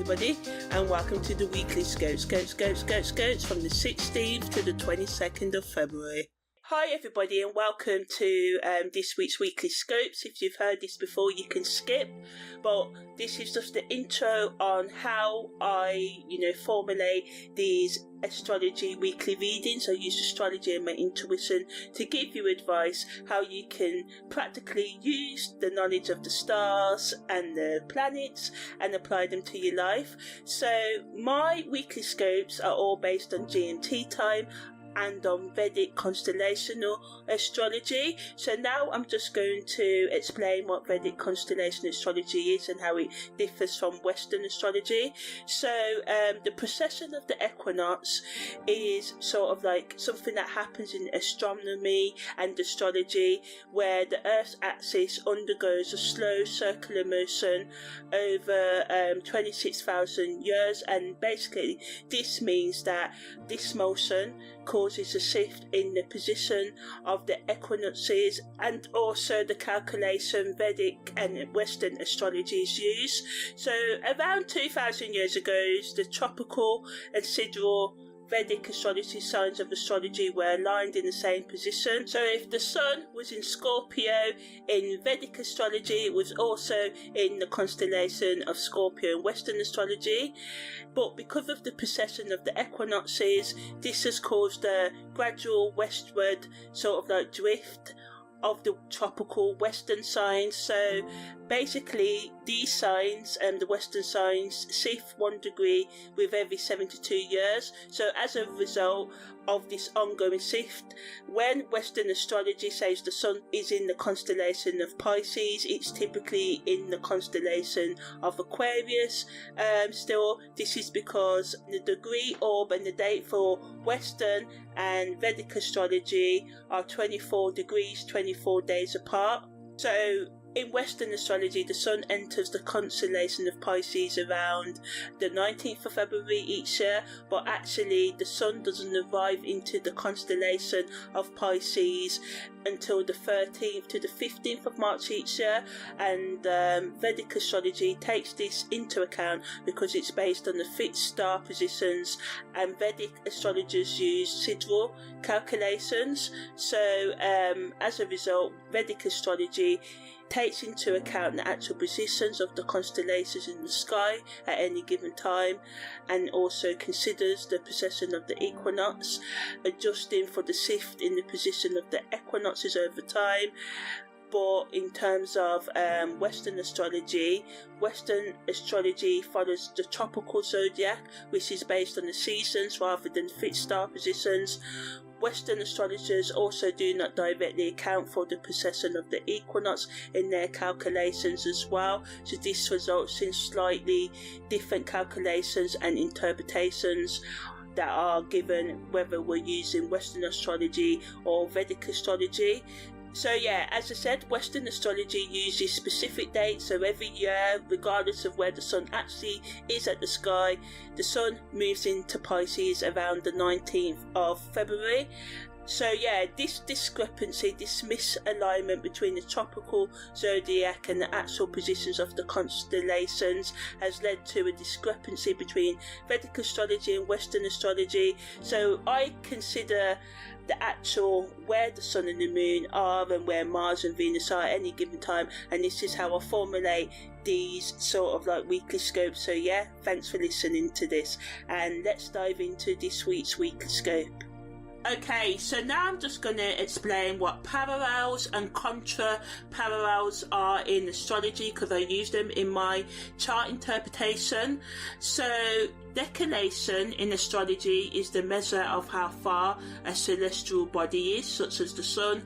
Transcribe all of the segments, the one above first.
everybody, and welcome to the Weekly Scopes from the 16th to the 22nd of February. Hi everybody, and welcome to this week's Weekly Scopes. If you've heard this before, you can skip, but this is just the intro on how I, formulate these astrology weekly readings. I use astrology and my intuition to give you advice how you can practically use the knowledge of the stars and the planets and apply them to your life. So my weekly scopes are all based on GMT time and on Vedic Constellational Astrology. So now I'm just going to explain what Vedic Constellational Astrology is and how it differs from Western astrology. So the precession of the equinox is sort of like something that happens in astronomy and astrology, where the Earth's axis undergoes a slow circular motion over 26,000 years, and basically this means that this motion causes a shift in the position of the equinoxes, and also the calculation Vedic and Western astrologies use. So around 2,000 years ago, the tropical and sidereal Vedic astrology signs of astrology were aligned in the same position. So if the sun was in Scorpio in Vedic astrology, it was also in the constellation of Scorpio in Western astrology. But because of the precession of the equinoxes, this has caused a gradual westward sort of like drift of the tropical Western signs. So basically these signs and the Western signs shift 1 degree with every 72 years. So as a result of this ongoing shift, when Western astrology says the sun is in the constellation of Pisces, it's typically in the constellation of Aquarius. Still, this is because the degree, orb and the date for Western and Vedic astrology are 24 degrees, 24 days apart. So in Western astrology, the sun enters the constellation of Pisces around the 19th of February each year, but actually the sun doesn't arrive into the constellation of Pisces until the 13th to the 15th of March each year, and Vedic astrology takes this into account because it's based on the fixed star positions, and Vedic astrologers use sidereal calculations. So as a result, Vedic astrology takes into account the actual positions of the constellations in the sky at any given time, and also considers the precession of the equinox, adjusting for the shift in the position of the equinoxes over time. But in terms of Western astrology follows the tropical zodiac, which is based on the seasons rather than fixed star positions. Western astrologers also do not directly account for the precession of the equinox in their calculations as well, so this results in slightly different calculations and interpretations that are given whether we're using Western astrology or Vedic astrology. So yeah, as I said, Western astrology uses specific dates, so every year, regardless of where the sun actually is at the sky, the sun moves into Pisces around the 19th of February. So yeah, this discrepancy, this misalignment between the tropical zodiac and the actual positions of the constellations has led to a discrepancy between Vedic astrology and Western astrology. So I consider the actual where the sun and the moon are and where Mars and Venus are at any given time, and this is how I formulate these sort of like weekly scopes. So yeah, thanks for listening to this, and let's dive into this week's weekly scope. Okay, so now I'm just going to explain what parallels and contra-parallels are in astrology, because I use them in my chart interpretation. So declination in astrology is the measure of how far a celestial body is, such as the sun,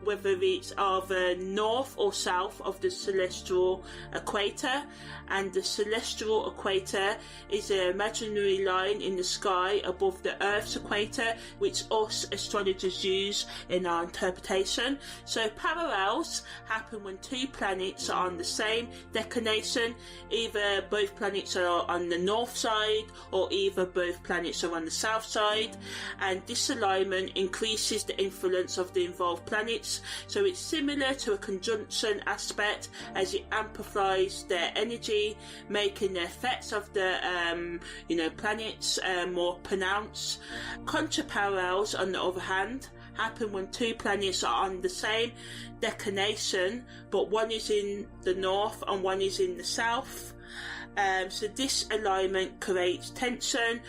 whether it's either north or south of the celestial equator. And the celestial equator is an imaginary line in the sky above the Earth's equator, which us astrologers use in our interpretation. So parallels happen when two planets are on the same declination. Either both planets are on the north side side, or either both planets are on the south side, and this alignment increases the influence of the involved planets. So it's similar to a conjunction aspect, as it amplifies their energy, making the effects of the planets more pronounced. Contra-parallels, on the other hand, happen when two planets are on the same declination, but one is in the north and one is in the south. So this alignment creates tension,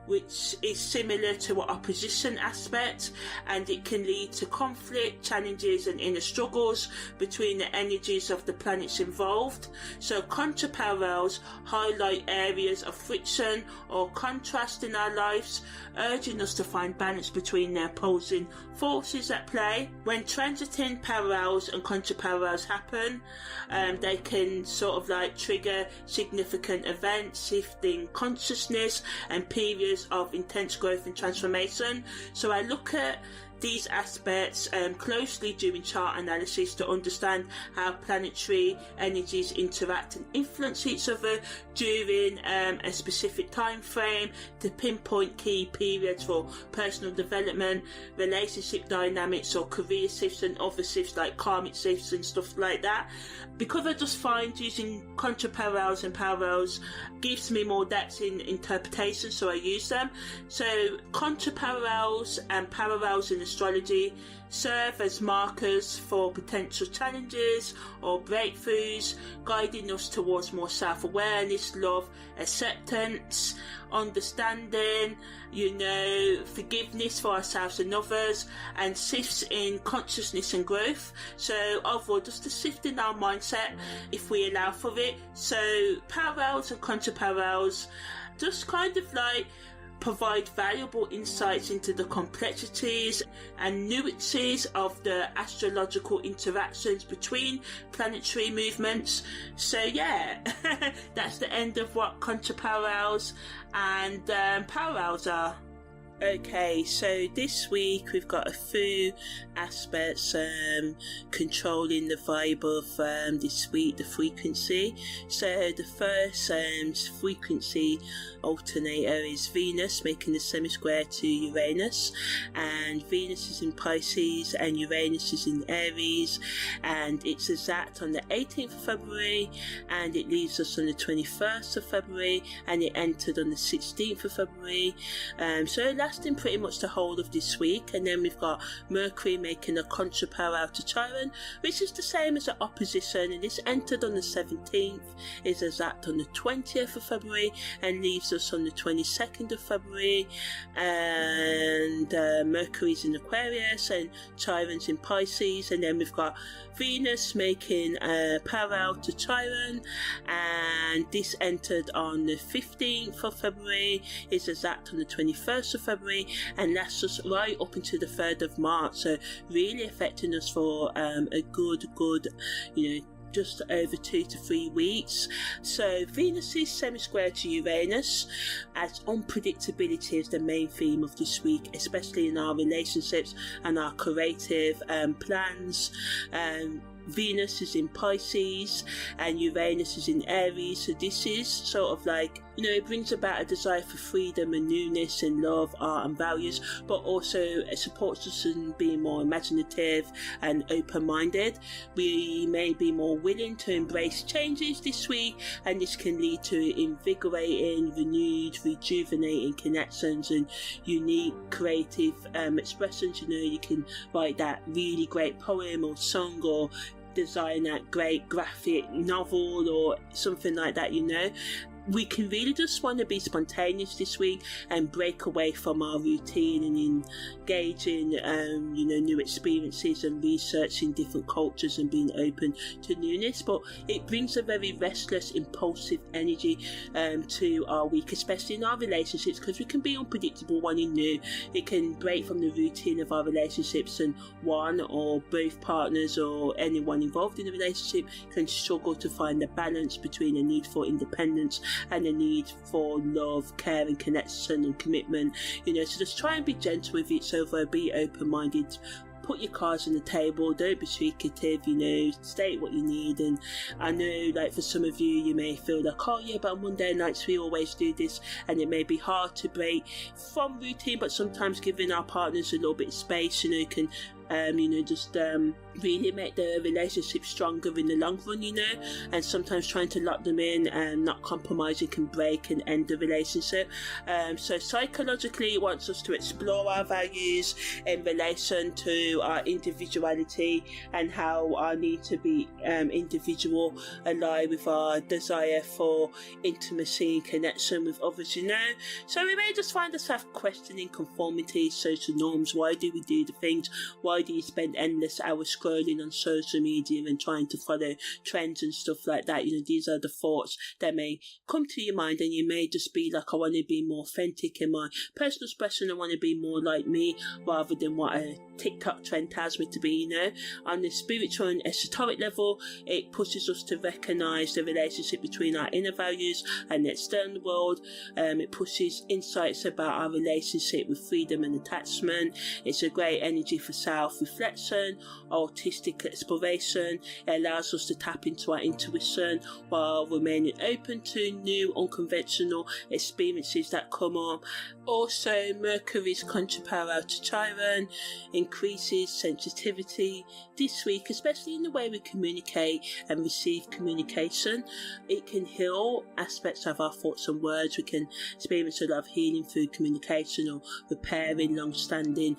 which is similar to an opposition aspect, and it can lead to conflict, challenges and inner struggles between the energies of the planets involved. So contra-parallels highlight areas of friction or contrast in our lives, urging us to find balance between their opposing forces at play. When transiting parallels and contra-parallels happen, they can sort of like trigger significant events, shifting consciousness and periods of intense growth and transformation. So I look at these aspects closely during chart analysis to understand how planetary energies interact and influence each other during a specific time frame, to pinpoint key periods for personal development, relationship dynamics or career shifts, and other shifts like karmic shifts and stuff like that. Because I just find using contra-parallels and parallels gives me more depth in interpretation, so I use them. So contra-parallels and parallels in astrology serve as markers for potential challenges or breakthroughs, guiding us towards more self-awareness, love, acceptance, understanding, forgiveness for ourselves and others, and shifts in consciousness and growth. So overall, just a shift in our mindset if we allow for it. So parallels and contra-parallels just kind of like provide valuable insights into the complexities and nuances of the astrological interactions between planetary movements. So yeah, that's the end of what contra-parallels and parallels are. Okay, so this week we've got a few aspects controlling the vibe of this week, the frequency. So the first frequency alternator is Venus, making a semi-square to Uranus, and Venus is in Pisces and Uranus is in Aries, and it's exact on the 18th of February, and it leaves us on the 21st of February, and it entered on the 16th of February. So lasting pretty much the whole of this week. And then we've got Mercury making a contra-parallel to Chiron, which is the same as an opposition, and this entered on the 17th, is exact on the 20th of February, and leaves us on the 22nd of February. And Mercury's in Aquarius and Chiron's in Pisces. And then we've got Venus making a parallel to Chiron, and this entered on the 15th of February, is exact on the 21st of February, and lasts us right up into the 3rd of March. So really affecting us for a good just over 2 to 3 weeks. So Venus is semi-square to Uranus, as unpredictability is the main theme of this week, especially in our relationships and our creative plans. Venus is in Pisces and Uranus is in Aries, so this is sort of like, it brings about a desire for freedom and newness and love, art and values, but also it supports us in being more imaginative and open-minded. We may be more willing to embrace changes this week, and this can lead to invigorating, renewed, rejuvenating connections and unique creative expressions. You can write that really great poem or song, or design that great graphic novel or something like that. We can really just want to be spontaneous this week and break away from our routine and engage in new experiences and researching different cultures and being open to newness. But it brings a very restless, impulsive energy to our week, especially in our relationships, because we can be unpredictable, wanting new. It can break from the routine of our relationships, and one or both partners or anyone involved in the relationship can struggle to find the balance between a need for independence and the need for love, care and connection and commitment. So just try and be gentle with each other, be open-minded, put your cards on the table, don't be secretive, you know, state what you need. And I know, like, for some of you, you may feel like, oh yeah, but on Monday nights we always do this, and it may be hard to break from routine, but sometimes giving our partners a little bit of space, you know, can just really make the relationship stronger in the long run, you know. And sometimes trying to lock them in and not compromising can break and end the relationship. So psychologically, it wants us to explore our values in relation to our individuality and how our need to be individual align with our desire for intimacy and connection with others, you know. So we may just find ourselves questioning conformity, social norms. Why do we do the things? Why do you spend endless hours scrolling on social media and trying to follow trends and stuff like that? You know, these are the thoughts that may come to your mind, and you may just be like, I want to be more authentic in my personal expression. I want to be more like me rather than what a TikTok trend tells me to be, you know. On the spiritual and esoteric level, it pushes us to recognise the relationship between our inner values and the external world. It pushes insights about our relationship with freedom and attachment. It's a great energy for self-reflection, artistic exploration. It allows us to tap into our intuition while remaining open to new unconventional experiences that come up. Also, Mercury's contra-parallel to Chiron increases sensitivity this week, especially in the way we communicate and receive communication. It can heal aspects of our thoughts and words. We can experience a lot of healing through communication or repairing long-standing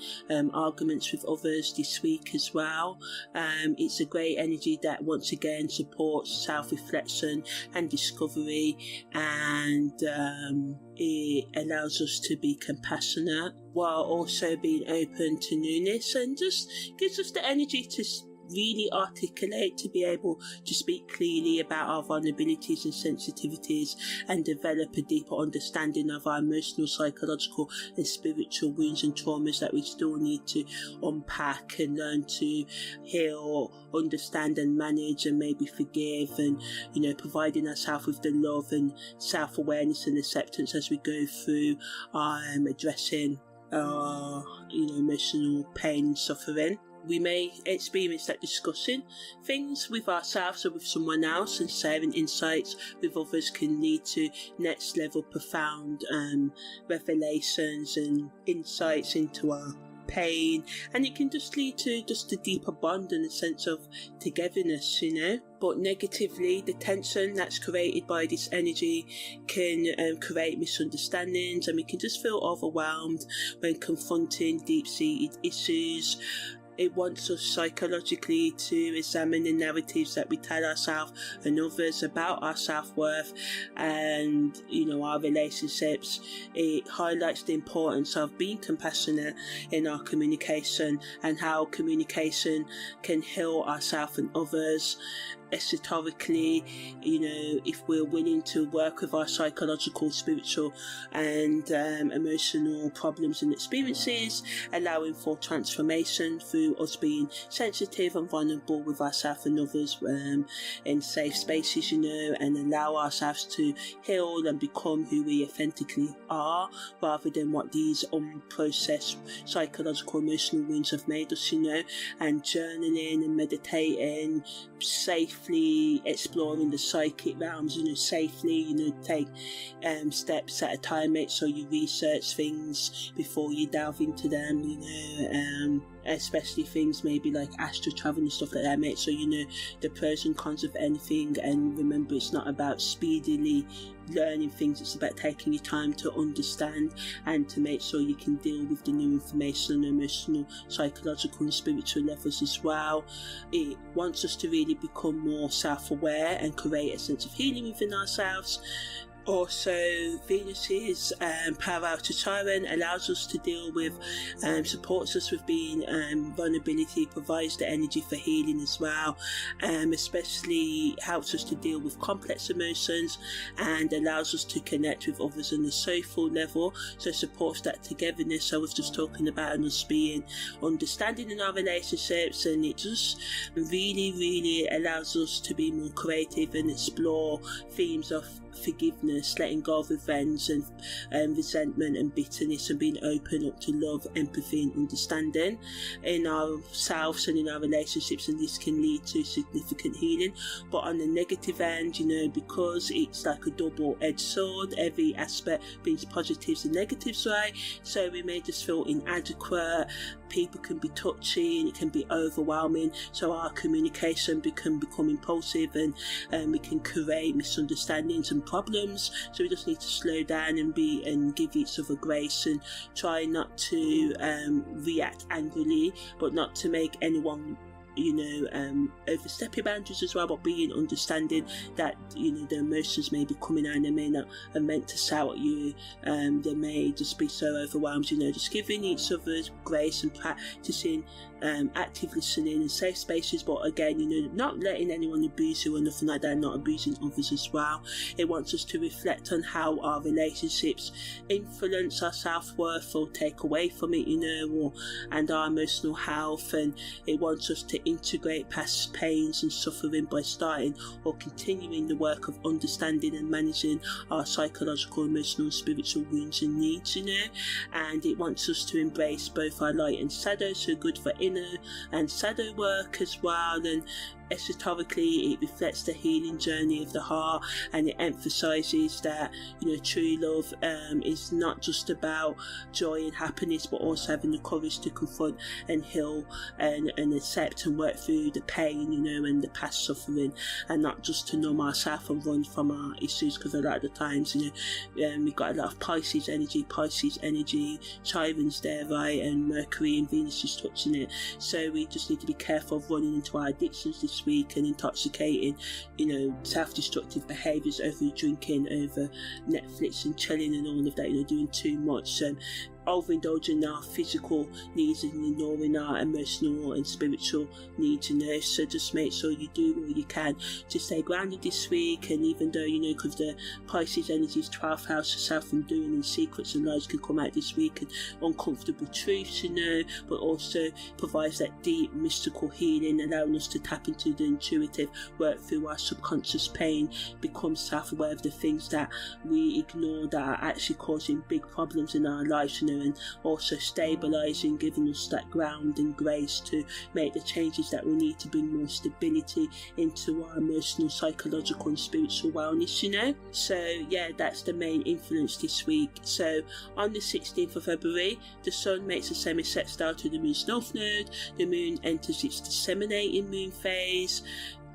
arguments with others this week as well. It's a great energy that once again supports self-reflection and discovery, and it allows us to be compassionate while also being open to newness, and just gives us the energy to really articulate, to be able to speak clearly about our vulnerabilities and sensitivities and develop a deeper understanding of our emotional, psychological and spiritual wounds and traumas that we still need to unpack and learn to heal, understand and manage, and maybe forgive, and, you know, providing ourselves with the love and self-awareness and acceptance as we go through addressing our, you know, emotional pain and suffering. We may experience that discussing things with ourselves or with someone else and sharing insights with others can lead to next level profound revelations and insights into our pain, and it can just lead to just a deeper bond and a sense of togetherness, you know. But negatively, the tension that's created by this energy can create misunderstandings, and we can just feel overwhelmed when confronting deep-seated issues. It wants us psychologically to examine the narratives that we tell ourselves and others about our self-worth and, you know, our relationships. It highlights the importance of being compassionate in our communication and how communication can heal ourselves and others. Esoterically, you know, if we're willing to work with our psychological, spiritual and emotional problems and experiences, allowing for transformation through us being sensitive and vulnerable with ourselves and others in safe spaces, you know, and allow ourselves to heal and become who we authentically are rather than what these unprocessed psychological emotional wounds have made us, you know. And journaling and meditating, safely exploring the psychic realms, you know, safely, you know, take steps at a time, make sure you research things before you delve into them, you know, especially things maybe like astro travel and stuff like that. Make sure you know the pros and cons of anything, and remember, it's not about speedily learning things, it's about taking your time to understand and to make sure you can deal with the new information on emotional, psychological and spiritual levels as well. It wants us to really become more self-aware and create a sense of healing within ourselves. Also, Venus's parallel to Chiron allows us to deal with, supports us with being vulnerability, provides the energy for healing as well, especially helps us to deal with complex emotions and allows us to connect with others on a social level, so supports that togetherness I was just talking about, and us being understanding in our relationships. And it just really allows us to be more creative and explore themes of forgiveness, letting go of revenge and resentment and bitterness, and being open up to love, empathy and understanding in ourselves and in our relationships, and this can lead to significant healing. But on the negative end, because it's like a double-edged sword, every aspect brings positives and negatives, right? So we may just feel inadequate, people can be touchy and it can be overwhelming, so our communication can become impulsive and we can create misunderstandings and problems. So we just need to slow down and give each other grace, and try not to react angrily, but not to make anyone overstep your boundaries as well, but being understanding that the emotions may be coming out and they may not have meant to shout at you, they may just be so overwhelmed. Just giving each other grace and practicing active listening and safe spaces, but again, not letting anyone abuse you or nothing like that, not abusing others as well. It wants us to reflect on how our relationships influence our self-worth or take away from it, and our emotional health, and it wants us to integrate past pains and suffering by starting or continuing the work of understanding and managing our psychological, emotional and spiritual wounds and needs, and it wants us to embrace both our light and shadow, so good for inner and shadow work as well. And esoterically, it reflects the healing journey of the heart, and it emphasizes that true love is not just about joy and happiness, but also having the courage to confront and heal and accept and work through the pain, and the past suffering, and not just to numb ourselves and run from our issues, because a lot of the times we've got a lot of Pisces energy, Chiron's there, right, and Mercury and Venus is touching it, so we just need to be careful of running into our addictions this week and intoxicating, self-destructive behaviours, over drinking, over Netflix and chilling and all of that, doing too much, overindulging our physical needs and ignoring our emotional and spiritual needs, so just make sure you do all you can to stay grounded this week. And even though because the Pisces energy's 12th house of self-undoing and secrets and lies can come out this week, and uncomfortable truths, but also provides that deep mystical healing, allowing us to tap into the intuitive, work through our subconscious pain, become self-aware of the things that we ignore that are actually causing big problems in our lives, and also stabilizing, giving us that ground and grace to make the changes that we need to bring more stability into our emotional, psychological and spiritual wellness, So yeah, that's the main influence this week. So on the 16th of February, the Sun makes a semi-sextile to the Moon's North Node, the Moon enters its disseminating moon phase,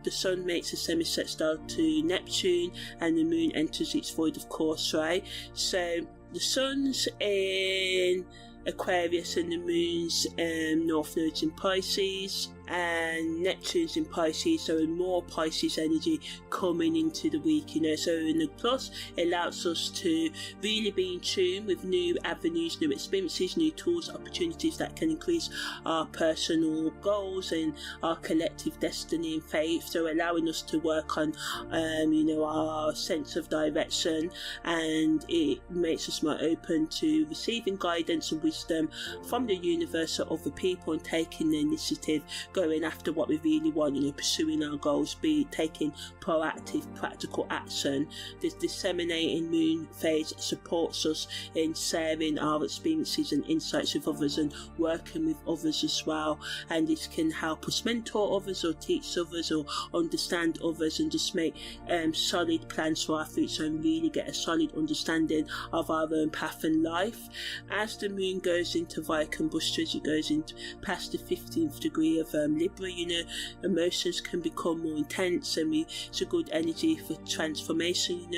the Sun makes a semi-sextile to Neptune, and the Moon enters its void of course, right? So the Sun's in Aquarius and the Moon's North Node's in Pisces, and Neptune's in Pisces, so more Pisces energy coming into the week, so in the plus it allows us to really be in tune with new avenues, new experiences, new tools, opportunities that can increase our personal goals and our collective destiny and faith, so allowing us to work on our sense of direction, and it makes us more open to receiving guidance and wisdom from the universe or other people, and taking the initiative, going after what we really want, pursuing our goals, taking proactive, practical action. This disseminating moon phase supports us in sharing our experiences and insights with others and working with others as well. And this can help us mentor others or teach others or understand others, and just make solid plans for our future and really get a solid understanding of our own path in life. As the moon goes into Vedic Astrology, it goes into past the 15th degree of Libra, emotions can become more intense, and it's a good energy for transformation,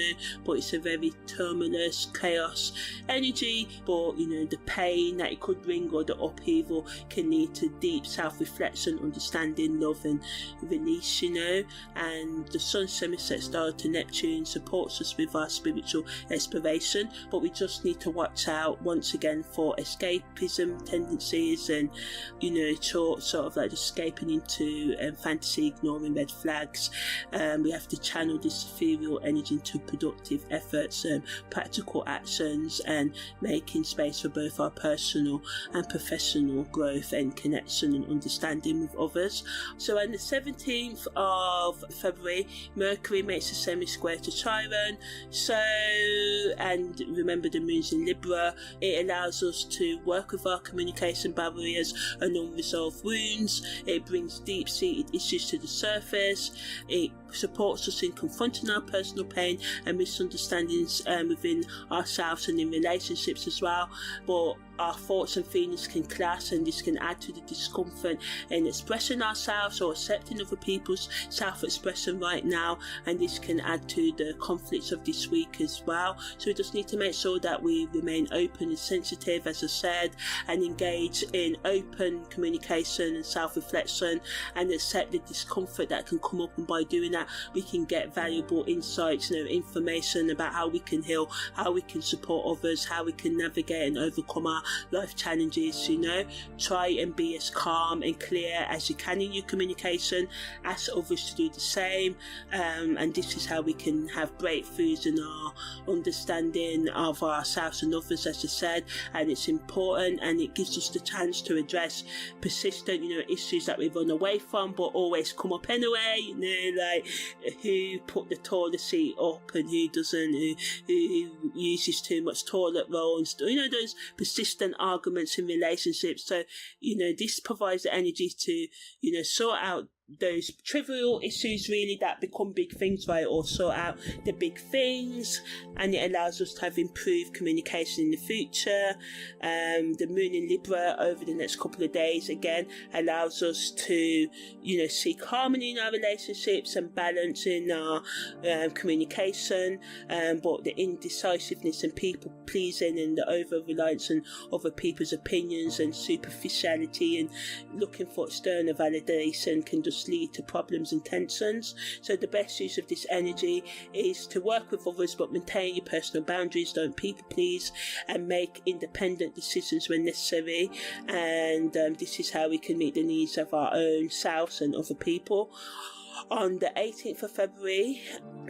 but it's a very tumultuous, chaos energy, but the pain that it could bring or the upheaval can lead to deep self-reflection, understanding, love and release, and the Sun semi-sextile to Neptune supports us with our spiritual exploration, but we just need to watch out once again for escapism tendencies and sort of like just escaping into fantasy, ignoring red flags. We have to channel this ethereal energy into productive efforts, practical actions, and making space for both our personal and professional growth and connection and understanding with others. So on the 17th of February, Mercury makes a semi-square to Chiron. So, and remember the moon's in Libra, it allows us to work with our communication barriers and unresolved wounds. It brings deep-seated issues to the surface. It supports us in confronting our personal pain and misunderstandings within ourselves and in relationships as well. But our thoughts and feelings can clash, and this can add to the discomfort in expressing ourselves or accepting other people's self-expression right now, and this can add to the conflicts of this week as well. So we just need to make sure that we remain open and sensitive, as I said, and engage in open communication and self-reflection, and accept the discomfort that can come up, and by doing that we can get valuable insights, information about how we can heal, how we can support others, how we can navigate and overcome our life challenges. Try and be as calm and clear as you can in your communication. Ask others to do the same, and this is how we can have breakthroughs in our understanding of ourselves and others, as I said. And it's important, and it gives us the chance to address persistent issues that we run away from but always come up anyway, like who put the toilet seat up and who doesn't, who uses too much toilet roll, and those persistent arguments in relationships. So this provides the energy to sort out those trivial issues really that become big things, right? Or sort out the big things, and it allows us to have improved communication in the future. The moon in Libra over the next couple of days again allows us to seek harmony in our relationships and balance in our communication, but the indecisiveness and people pleasing and the over reliance on other people's opinions and superficiality and looking for external validation can just lead to problems and tensions. So the best use of this energy is to work with others but maintain your personal boundaries, don't people please, and make independent decisions when necessary. And this is how we can meet the needs of our own selves and other people. On the 18th of February,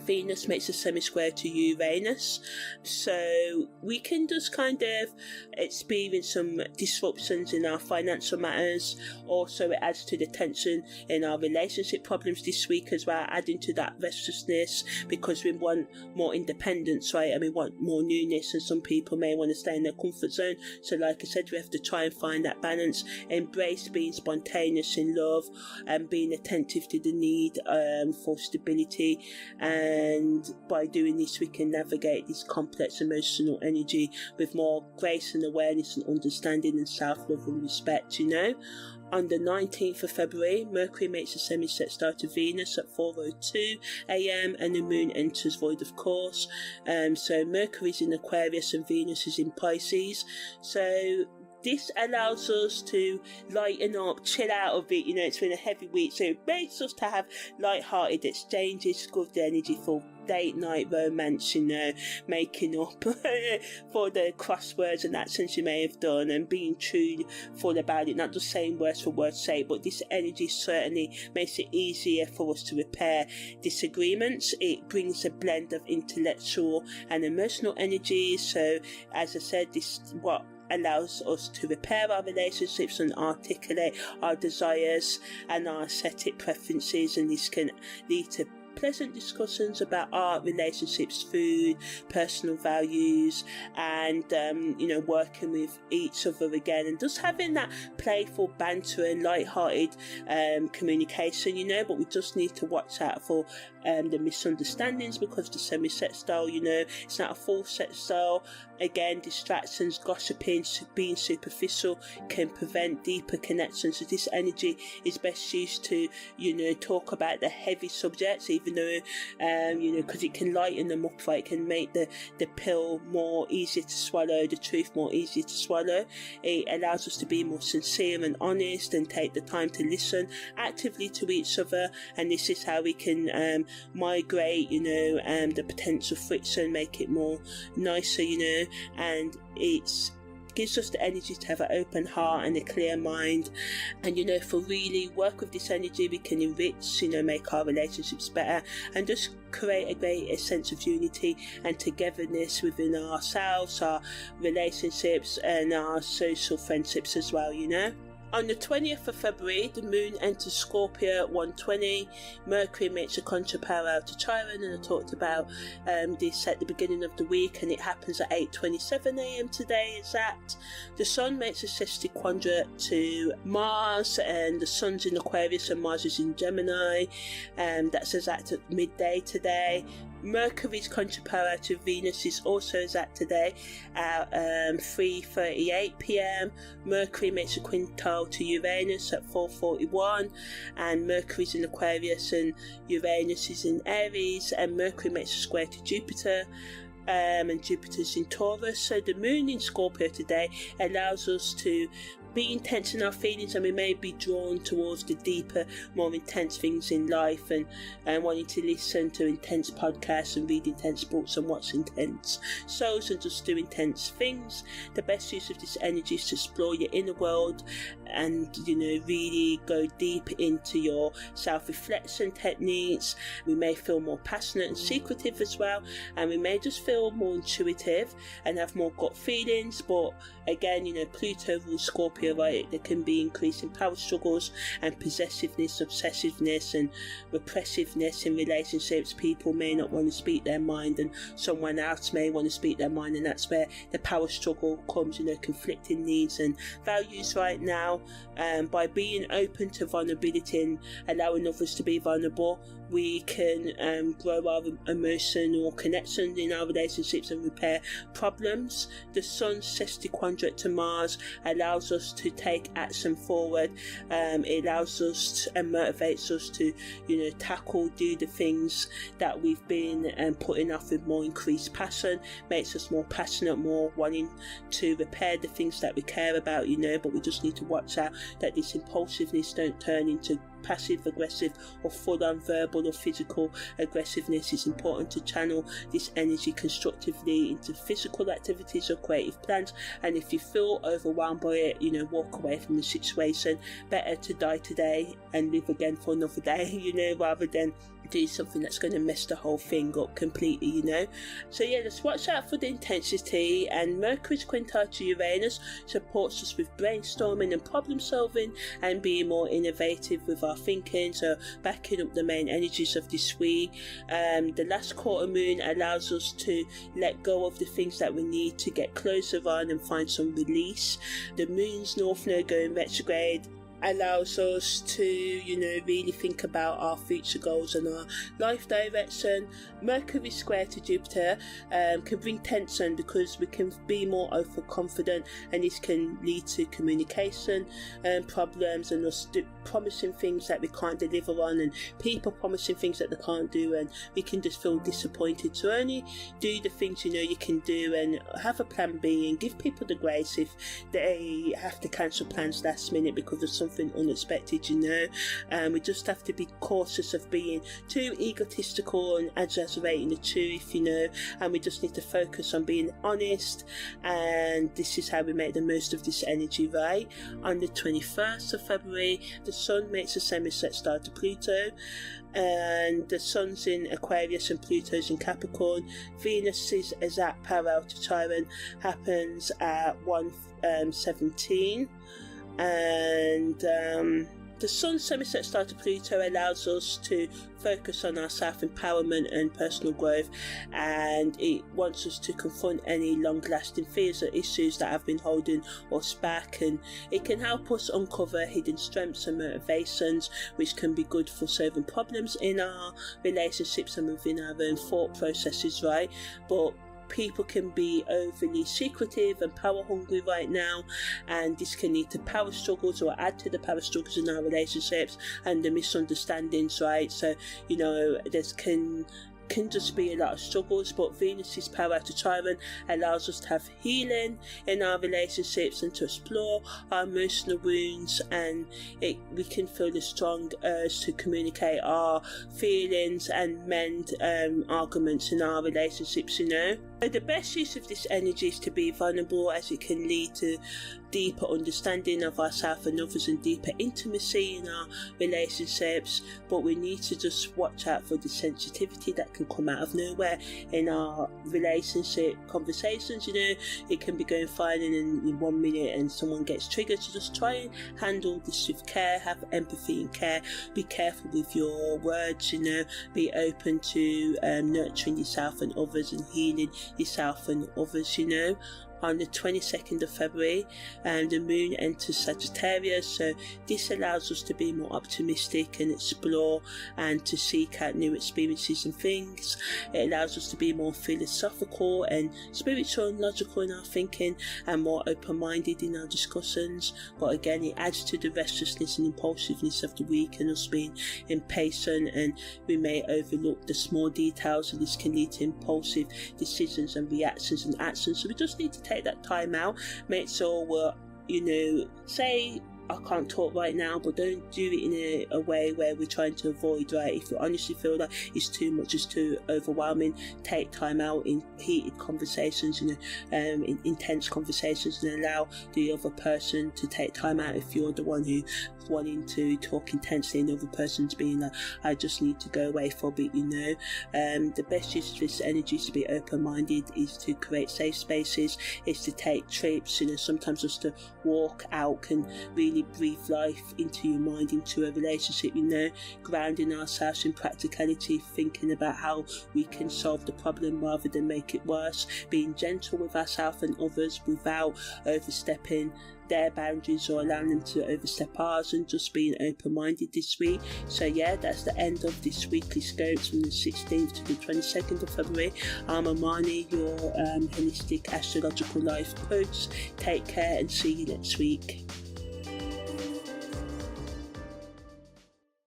Venus makes a semi-square to Uranus, so we can just kind of experience some disruptions in our financial matters. Also, it adds to the tension in our relationship problems this week as well, adding to that restlessness, because we want more independence, right, and we want more newness, and some people may want to stay in their comfort zone. So like I said, we have to try and find that balance, embrace being spontaneous in love and being attentive to the need for stability, and by doing this we can navigate this complex emotional energy with more grace and awareness and understanding and self-love and respect. On the 19th of February, Mercury makes a semi-sextile to Venus at 4:02 a.m. and the moon enters void of course. So Mercury's in Aquarius and Venus is in Pisces. So this allows us to lighten up, chill out a bit. It's been a heavy week, so it makes us to have light-hearted exchanges, good energy for date night romance, making up for the crosswords and accents you may have done, and being truthful about it, not just saying words for word's sake. But this energy certainly makes it easier for us to repair disagreements. It brings a blend of intellectual and emotional energies. So as I said, this is what allows us to repair our relationships and articulate our desires and our aesthetic preferences, and this can lead to pleasant discussions about art, relationships, food, personal values, and working with each other again, and just having that playful banter and light-hearted communication, but we just need to watch out for the misunderstandings, because the semi-sextile, it's not a full sextile. Again, distractions, gossiping, being superficial can prevent deeper connections. So this energy is best used to, talk about the heavy subjects, even though, because it can lighten them up, right? It can make the pill more easier to swallow, the truth more easier to swallow. It allows us to be more sincere and honest and take the time to listen actively to each other. And this is how we can migrate, the potential friction, make it more nicer, and it's gives us the energy to have an open heart and a clear mind. And, if we really work with this energy, we can enrich, make our relationships better and just create a greater sense of unity and togetherness within ourselves, our relationships and our social friendships as well, On the 20th of February, the moon enters Scorpio at 1:20. Mercury makes a contra-parallel to Chiron, and I talked about this at the beginning of the week, and it happens at 8:27 a.m. today exact. The sun makes a sesquiquadrate to Mars, and the sun's in Aquarius and Mars is in Gemini. That's exact at midday today. Mercury's contra-parallel to Venus is also exact today at 3:38 p.m. Mercury makes a quintal to Uranus at 4:41, and Mercury's in Aquarius and Uranus is in Aries, and Mercury makes a square to Jupiter. And Jupiter's in Taurus. So the moon in Scorpio today allows us to be intense in our feelings, and we may be drawn towards the deeper, more intense things in life, and wanting to listen to intense podcasts and read intense books and watch intense shows and just do intense things. The best use of this energy is to explore your inner world and really go deep into your self-reflection techniques. We may feel more passionate and secretive as well, and we may just feel more intuitive and have more gut feelings. But again, Pluto rules Scorpio, right? There can be increasing power struggles and possessiveness, obsessiveness and repressiveness in relationships. People may not want to speak their mind and someone else may want to speak their mind, and that's where the power struggle comes, conflicting needs and values right now. By being open to vulnerability and allowing others to be vulnerable, we can grow our emotional connection in our relationships and repair problems. The sun's sesquiquadrate to Mars allows us to take action forward. It allows us and motivates us to do the things that we've been putting off with more increased passion, makes us more passionate, more wanting to repair the things that we care about, but we just need to watch out that this impulsiveness don't turn into passive aggressive or full-on verbal or physical aggressiveness. It's important to channel this energy constructively into physical activities or creative plans, and if you feel overwhelmed by it, walk away from the situation. Better to die today and live again for another day, rather than do something that's going to mess the whole thing up completely, So just watch out for the intensity. And Mercury's quintal to Uranus supports us with brainstorming and problem solving and being more innovative with our thinking, so backing up the main energies of this week. The last quarter moon allows us to let go of the things that we need to get closer on and find some release. The moon's north node going retrograde allows us to, really think about our future goals and our life direction. Mercury square to Jupiter can bring tension because we can be more overconfident, and this can lead to communication problems and us promising things that we can't deliver on, and people promising things that they can't do, and we can just feel disappointed. So only do the things you can do, and have a plan B, and give people the grace if they have to cancel plans last minute because of something unexpected. We just have to be cautious of being too egotistical and exaggerating the truth, and we just need to focus on being honest, and this is how we make the most of this energy, right? On the 21st of February, the sun makes a semi-sextile to Pluto, and the sun's in Aquarius and Pluto's in Capricorn. Venus's exact parallel to Chiron happens at 1:17, and the sun's semi-sextile to Pluto allows us to focus on our self-empowerment and personal growth, and it wants us to confront any long-lasting fears or issues that have been holding us back, and it can help us uncover hidden strengths and motivations, which can be good for solving problems in our relationships and within our own thought processes, right? But people can be overly secretive and power hungry right now, and this can lead to power struggles or add to the power struggles in our relationships and the misunderstandings, right? So this can can just be a lot of struggles, but Venus's power to Chiron allows us to have healing in our relationships and to explore our emotional wounds, and we can feel a strong urge to communicate our feelings and mend arguments in our relationships, you know. So the best use of this energy is to be vulnerable, as it can lead to deeper understanding of ourselves and others and deeper intimacy in our relationships, but we need to just watch out for the sensitivity that can come out of nowhere in our relationship conversations. You know, it can be going fine and in 1 minute and someone gets triggered, so just try and handle this with care, have empathy and care, be careful with your words, you know, be open to nurturing yourself and others and healing yourself and others, you know. On the 22nd of February, the moon enters Sagittarius, so this allows us to be more optimistic and explore and to seek out new experiences and things. It allows us to be more philosophical and spiritual and logical in our thinking and more open-minded in our discussions, but again it adds to the restlessness and impulsiveness of the week and us being impatient, and we may overlook the small details, and this can lead to impulsive decisions and reactions and actions. So we just need to take that time out, make sure we're, you know, say I can't talk right now, but don't do it in a way where we're trying to avoid, right? If you honestly feel like it's too much, it's too overwhelming, take time out in heated conversations, you know, in intense conversations, and allow the other person to take time out if you're the one who wanting to talk intensely and the other person's being like, I just need to go away for a bit, you know. The best use of this energy is to be open-minded, is to create safe spaces, is to take trips, you know. Sometimes just to walk out can really breathe life into your mind, into a relationship, you know, grounding ourselves in practicality, thinking about how we can solve the problem rather than make it worse, being gentle with ourselves and others without overstepping their boundaries or allowing them to overstep ours, and just being open-minded this week. So yeah, that's the end of this weekly scopes from the 16th to the 22nd of February. I'm Amani, your holistic astrological life coach. Take care and see you next week.